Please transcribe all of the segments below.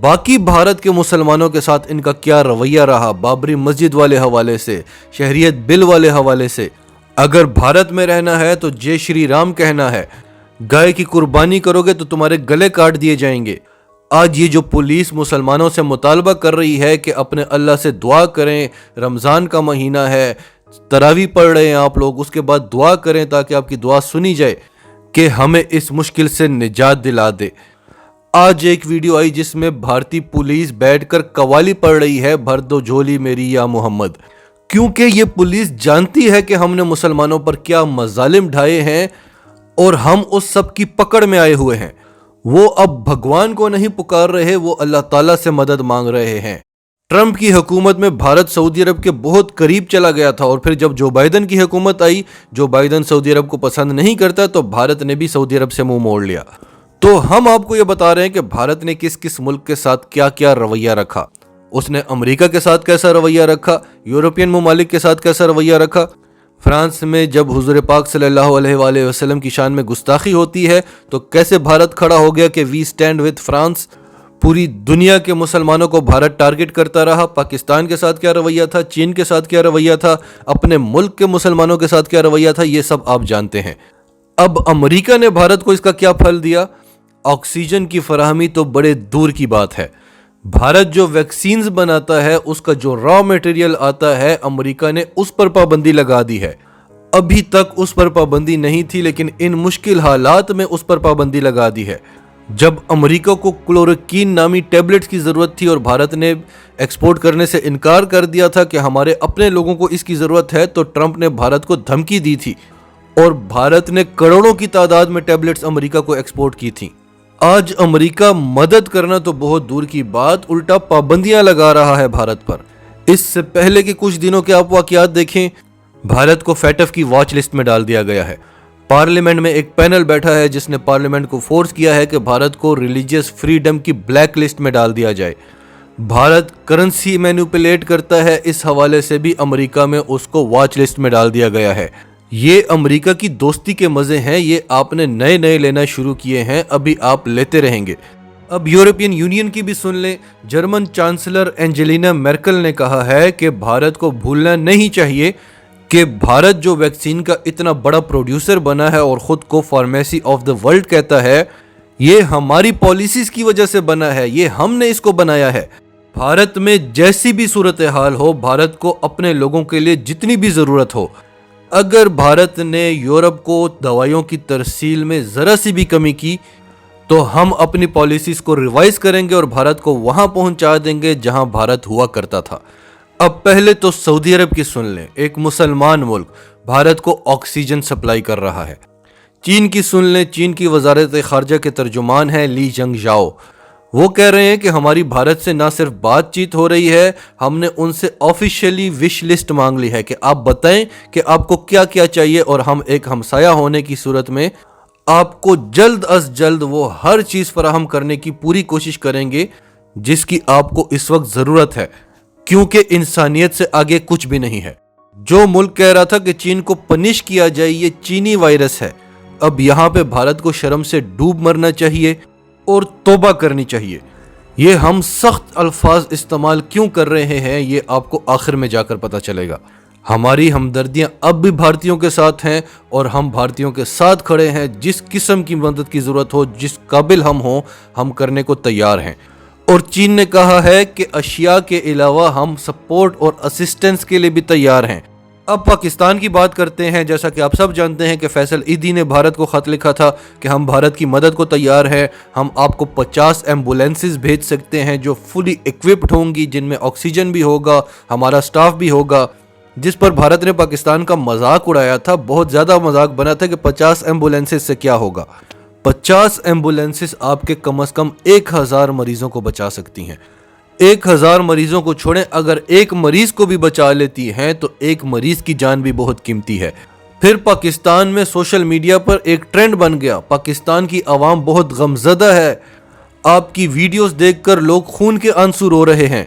باقی بھارت کے مسلمانوں کے ساتھ ان کا کیا رویہ رہا، بابری مسجد والے حوالے سے، شہریت بل والے حوالے سے۔ اگر بھارت میں رہنا ہے تو جے شری رام کہنا ہے، گائے کی قربانی کرو گے تو تمہارے گلے کاٹ دیے جائیں گے۔ آج یہ جو پولیس مسلمانوں سے مطالبہ کر رہی ہے کہ اپنے اللہ سے دعا کریں، رمضان کا مہینہ ہے، تراویح پڑھ رہے ہیں آپ لوگ، اس کے بعد دعا کریں تاکہ آپ کی دعا سنی جائے کہ ہمیں اس مشکل سے نجات دلا دے۔ آج ایک ویڈیو آئی جس میں بھارتی پولیس بیٹھ کر قوالی پڑھ رہی ہے، بھر دو جھولی میری یا محمد، کیونکہ یہ پولیس جانتی ہے کہ ہم نے مسلمانوں پر کیا مظالم ڈھائے ہیں اور ہم اس سب کی پکڑ میں آئے ہوئے ہیں۔ وہ اب بھگوان کو نہیں پکار رہے، وہ اللہ تعالیٰ سے مدد مانگ رہے ہیں۔ ٹرمپ کی حکومت میں بھارت سعودی عرب کے بہت قریب چلا گیا تھا، اور پھر جب جو بائیڈن کی حکومت آئی، جو بائیڈن سعودی عرب کو پسند نہیں کرتا، تو بھارت نے بھی سعودی عرب سے منہ موڑ لیا۔ تو ہم آپ کو یہ بتا رہے ہیں کہ بھارت نے کس کس ملک کے ساتھ کیا کیا رویہ رکھا۔ اس نے امریکہ کے ساتھ کیسا رویہ رکھا، یورپین ممالک کے ساتھ کیسا رویہ رکھا۔ فرانس میں جب حضور پاک صلی اللہ علیہ وآلہ وسلم کی شان میں گستاخی ہوتی ہے تو کیسے بھارت کھڑا ہو گیا کہ وی سٹینڈ وتھ فرانس۔ پوری دنیا کے مسلمانوں کو بھارت ٹارگٹ کرتا رہا۔ پاکستان کے ساتھ کیا رویہ تھا، چین کے ساتھ کیا رویہ تھا، اپنے ملک کے مسلمانوں کے ساتھ کیا رویہ تھا، یہ سب آپ جانتے ہیں۔ اب امریکہ نے بھارت کو اس کا کیا پھل دیا؟ آکسیجن کی فراہمی تو بڑے دور کی بات ہے۔ بھارت جو ویکسینز بناتا ہے، اس کا جو را میٹیریل آتا ہے، امریکہ نے اس پر پابندی لگا دی ہے۔ ابھی تک اس پر پابندی نہیں تھی، لیکن ان مشکل حالات میں اس پر پابندی لگا دی ہے۔ جب امریکہ کو کلوروکین نامی ٹیبلٹس کی ضرورت تھی اور بھارت نے ایکسپورٹ کرنے سے انکار کر دیا تھا کہ ہمارے اپنے لوگوں کو اس کی ضرورت ہے، تو ٹرمپ نے بھارت کو دھمکی دی تھی اور بھارت نے کروڑوں کی تعداد میں ٹیبلٹس امریکہ کو ایکسپورٹ کی تھیں۔ آج امریکہ مدد کرنا تو بہت دور کی بات، الٹا پابندیاں لگا رہا ہے بھارت پر۔ اس سے پہلے کے کچھ دنوں کے آپ واقعات دیکھیں، بھارت کو فیٹف کی واچ لسٹ میں ڈال دیا گیا ہے۔ پارلیمنٹ میں ایک پینل بیٹھا ہے جس نے پارلیمنٹ کو فورس کیا ہے کہ بھارت کو ریلیجیس فریڈم کی بلیک لسٹ میں ڈال دیا جائے۔ بھارت کرنسی مینیپولیٹ کرتا ہے، اس حوالے سے بھی امریکہ میں اس کو واچ لسٹ میں ڈال دیا گیا ہے۔ یہ امریکہ کی دوستی کے مزے ہیں، یہ آپ نے نئے نئے لینا شروع کیے ہیں، ابھی آپ لیتے رہیں گے۔ اب یورپین یونین کی بھی سن لیں۔ جرمن چانسلر اینجلینا میرکل نے کہا ہے کہ بھارت کو بھولنا نہیں چاہیے کہ بھارت جو ویکسین کا اتنا بڑا پروڈیوسر بنا ہے اور خود کو فارمیسی آف دا ورلڈ کہتا ہے، یہ ہماری پالیسیز کی وجہ سے بنا ہے، یہ ہم نے اس کو بنایا ہے۔ بھارت میں جیسی بھی صورتحال ہو، بھارت کو اپنے لوگوں کے لیے جتنی بھی ضرورت ہو، اگر بھارت نے یورپ کو دوائیوں کی ترسیل میں ذرا سی بھی کمی کی تو ہم اپنی پالیسیز کو ریوائز کریں گے اور بھارت کو وہاں پہنچا دیں گے جہاں بھارت ہوا کرتا تھا۔ اب پہلے تو سعودی عرب کی سن لیں، ایک مسلمان ملک بھارت کو آکسیجن سپلائی کر رہا ہے۔ چین کی سن لیں، چین کی وزارت خارجہ کے ترجمان ہیں لی جنگ جاؤ، وہ کہہ رہے ہیں کہ ہماری بھارت سے نہ صرف بات چیت ہو رہی ہے، ہم نے ان سے آفیشیلی وش لسٹ مانگ لی ہے کہ آپ بتائیں کہ آپ کو کیا کیا چاہیے، اور ہم ایک ہمسایہ ہونے کی صورت میں آپ کو جلد از جلد وہ ہر چیز فراہم کرنے کی پوری کوشش کریں گے جس کی آپ کو اس وقت ضرورت ہے، کیونکہ انسانیت سے آگے کچھ بھی نہیں ہے۔ جو ملک کہہ رہا تھا کہ چین کو پنش کیا جائے، یہ چینی وائرس ہے، اب یہاں پہ بھارت کو شرم سے ڈوب مرنا چاہیے اور توبہ کرنی چاہیے۔ یہ ہم سخت الفاظ استعمال کیوں کر رہے ہیں، یہ آپ کو آخر میں جا کر پتہ چلے گا۔ ہماری ہمدردیاں اب بھی بھارتیوں کے ساتھ ہیں اور ہم بھارتیوں کے ساتھ کھڑے ہیں، جس قسم کی مدد کی ضرورت ہو، جس قابل ہم ہوں، ہم کرنے کو تیار ہیں۔ اور چین نے کہا ہے کہ اشیاء کے علاوہ ہم سپورٹ اور اسسٹنس کے لیے بھی تیار ہیں۔ اب پاکستان کی بات کرتے ہیں۔ جیسا کہ آپ سب جانتے ہیں کہ فیصل ایدھی نے بھارت کو خط لکھا تھا کہ ہم بھارت کی مدد کو تیار ہیں، ہم آپ کو 50 ایمبولینسز بھیج سکتے ہیں جو فلی ایکوپڈ ہوں گی، جن میں آکسیجن بھی ہوگا، ہمارا سٹاف بھی ہوگا، جس پر بھارت نے پاکستان کا مذاق اڑایا تھا۔ بہت زیادہ مذاق بنا تھا کہ 50 ایمبولینسز سے کیا ہوگا۔ 50 ایمبولینسز آپ کے کم از کم 1000 مریضوں کو بچا سکتی ہیں۔ 1000 مریضوں کو چھوڑیں، اگر ایک مریض کو بھی بچا لیتی ہیں تو ایک مریض کی جان بھی بہت قیمتی ہے۔ پھر پاکستان میں سوشل میڈیا پر ایک ٹرینڈ بن گیا، پاکستان کی عوام بہت غمزدہ ہے، آپ کی ویڈیوز دیکھ کر لوگ خون کے آنسو رو رہے ہیں،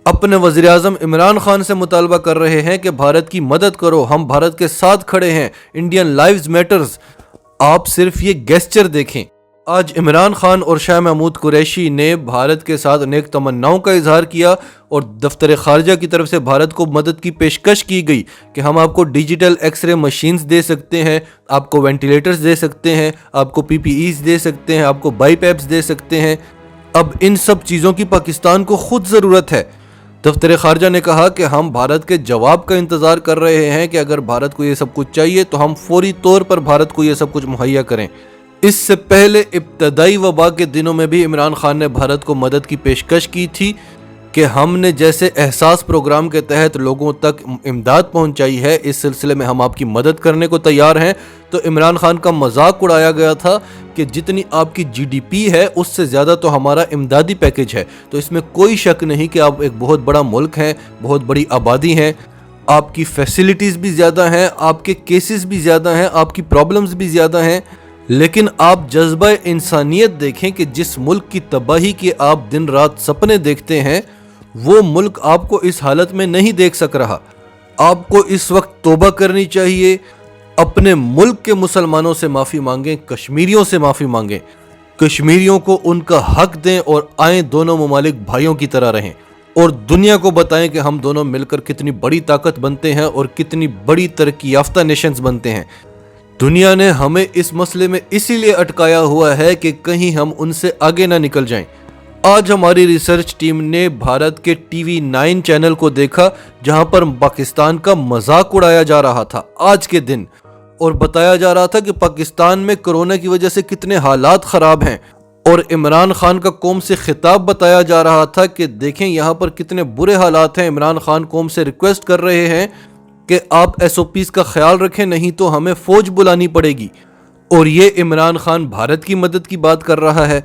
اپنے وزیر اعظم عمران خان سے مطالبہ کر رہے ہیں کہ بھارت کی مدد کرو، ہم بھارت کے ساتھ کھڑے ہیں، انڈین لائیوز میٹرز۔ آپ صرف یہ گیسچر دیکھیں، آج عمران خان اور شاہ محمود قریشی نے بھارت کے ساتھ نیک تمناؤں کا اظہار کیا اور دفتر خارجہ کی طرف سے بھارت کو مدد کی پیشکش کی گئی کہ ہم آپ کو ڈیجیٹل ایکس رے مشینز دے سکتے ہیں، آپ کو وینٹیلیٹرز دے سکتے ہیں، آپ کو PPEs دے سکتے ہیں، آپ کو بائی پیپس دے سکتے ہیں۔ اب ان سب چیزوں کی پاکستان کو خود ضرورت ہے۔ دفتر خارجہ نے کہا کہ ہم بھارت کے جواب کا انتظار کر رہے ہیں کہ اگر بھارت کو یہ سب کچھ چاہیے تو ہم فوری طور پر بھارت کو یہ سب کچھ مہیا کریں۔ اس سے پہلے ابتدائی وبا کے دنوں میں بھی عمران خان نے بھارت کو مدد کی پیشکش کی تھی کہ ہم نے جیسے احساس پروگرام کے تحت لوگوں تک امداد پہنچائی ہے، اس سلسلے میں ہم آپ کی مدد کرنے کو تیار ہیں۔ تو عمران خان کا مذاق اڑایا گیا تھا کہ جتنی آپ کی GDP ہے اس سے زیادہ تو ہمارا امدادی پیکج ہے۔ تو اس میں کوئی شک نہیں کہ آپ ایک بہت بڑا ملک ہیں، بہت بڑی آبادی ہیں، آپ کی فیسلٹیز بھی زیادہ ہیں، آپ کے کیسز بھی زیادہ ہیں، آپ کی پرابلمز بھی زیادہ ہیں، لیکن آپ جذبہ انسانیت دیکھیں کہ جس ملک کی تباہی کے آپ دن رات سپنے دیکھتے ہیں، وہ ملک آپ کو اس حالت میں نہیں دیکھ سک رہا۔ آپ کو اس وقت توبہ کرنی چاہیے، اپنے ملک کے مسلمانوں سے معافی مانگیں، کشمیریوں سے معافی مانگیں، کشمیریوں کو ان کا حق دیں اور آئیں دونوں ممالک بھائیوں کی طرح رہیں اور دنیا کو بتائیں کہ ہم دونوں مل کر کتنی بڑی طاقت بنتے ہیں اور کتنی بڑی ترقی یافتہ نیشنز بنتے ہیں۔ دنیا نے ہمیں اس مسئلے میں اسی لیے اٹکایا ہوا ہے کہ کہیں ہم ان سے آگے نہ نکل جائیں۔ آج ہماری ریسرچ ٹیم نے بھارت کے TV9 چینل کو دیکھا جہاں پر پاکستان کا مذاق اڑایا جا رہا تھا آج کے دن، اور بتایا جا رہا تھا کہ پاکستان میں کرونا کی وجہ سے کتنے حالات خراب ہیں، اور عمران خان کا قوم سے خطاب بتایا جا رہا تھا کہ دیکھیں یہاں پر کتنے برے حالات ہیں۔ عمران خان قوم سے ریکویسٹ کر رہے ہیں کہ آپ SOPs کا خیال رکھیں، نہیں تو ہمیں فوج بلانی پڑے گی، اور یہ عمران خان بھارت کی مدد کی بات کر رہا ہے۔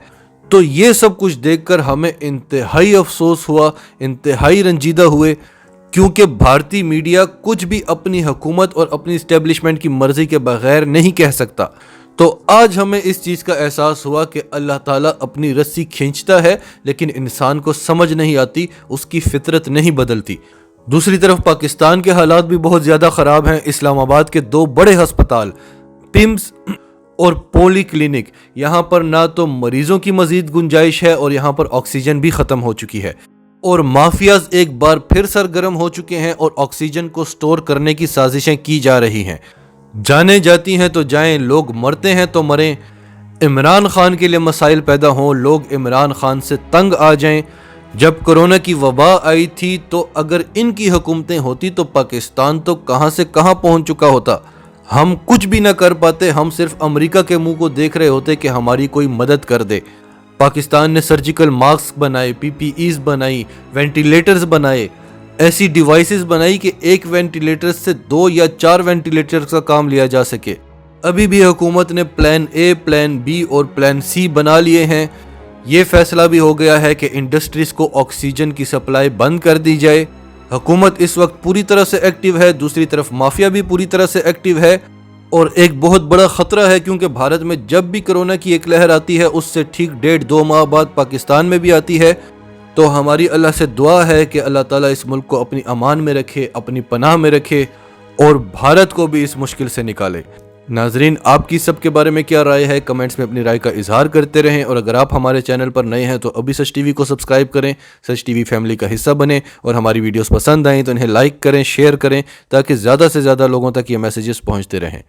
تو یہ سب کچھ دیکھ کر ہمیں انتہائی افسوس ہوا، انتہائی رنجیدہ ہوئے، کیونکہ بھارتی میڈیا کچھ بھی اپنی حکومت اور اپنی اسٹیبلشمنٹ کی مرضی کے بغیر نہیں کہہ سکتا۔ تو آج ہمیں اس چیز کا احساس ہوا کہ اللہ تعالیٰ اپنی رسی کھینچتا ہے لیکن انسان کو سمجھ نہیں آتی، اس کی فطرت نہیں بدلتی۔ دوسری طرف پاکستان کے حالات بھی بہت زیادہ خراب ہیں۔ اسلام آباد کے 2 بڑے ہسپتال، PIMS اور پولی کلینک، یہاں پر نہ تو مریضوں کی مزید گنجائش ہے اور یہاں پر آکسیجن بھی ختم ہو چکی ہے، اور مافیاز ایک بار پھر سرگرم ہو چکے ہیں اور آکسیجن کو سٹور کرنے کی سازشیں کی جا رہی ہیں۔ جانیں جاتی ہیں تو جائیں، لوگ مرتے ہیں تو مریں۔ عمران خان کے لیے مسائل پیدا ہوں، لوگ عمران خان سے تنگ آ جائیں۔ جب کرونا کی وبا آئی تھی تو اگر ان کی حکومتیں ہوتی تو پاکستان تو کہاں سے کہاں پہنچ چکا ہوتا۔ ہم کچھ بھی نہ کر پاتے، ہم صرف امریکہ کے منہ کو دیکھ رہے ہوتے کہ ہماری کوئی مدد کر دے۔ پاکستان نے سرجیکل ماسک بنائے، PPEs بنائی، وینٹیلیٹرز بنائے، ایسی ڈیوائسز بنائی کہ ایک وینٹیلیٹر سے 2 یا 4 وینٹیلیٹرز کا کام لیا جا سکے۔ ابھی بھی حکومت نے پلان A، پلان B اور پلان C بنا لیے ہیں۔ یہ فیصلہ بھی ہو گیا ہے کہ انڈسٹریز کو آکسیجن کی سپلائی بند کر دی جائے۔ حکومت اس وقت پوری طرح سے ایکٹیو ہے، دوسری طرف مافیا بھی پوری طرح سے ایکٹیو ہے، اور ایک بہت بڑا خطرہ ہے کیونکہ بھارت میں جب بھی کرونا کی ایک لہر آتی ہے اس سے ٹھیک 1.5-2 ماہ بعد پاکستان میں بھی آتی ہے۔ تو ہماری اللہ سے دعا ہے کہ اللہ تعالیٰ اس ملک کو اپنی امان میں رکھے، اپنی پناہ میں رکھے، اور بھارت کو بھی اس مشکل سے نکالے۔ ناظرین، آپ کی سب کے بارے میں کیا رائے ہے؟ کمنٹس میں اپنی رائے کا اظہار کرتے رہیں، اور اگر آپ ہمارے چینل پر نئے ہیں تو ابھی سچ TV کو سبسکرائب کریں، سچ TV فیملی کا حصہ بنیں، اور ہماری ویڈیوز پسند آئیں تو انہیں لائک کریں، شیئر کریں، تاکہ زیادہ سے زیادہ لوگوں تک یہ میسیجز پہنچتے رہیں۔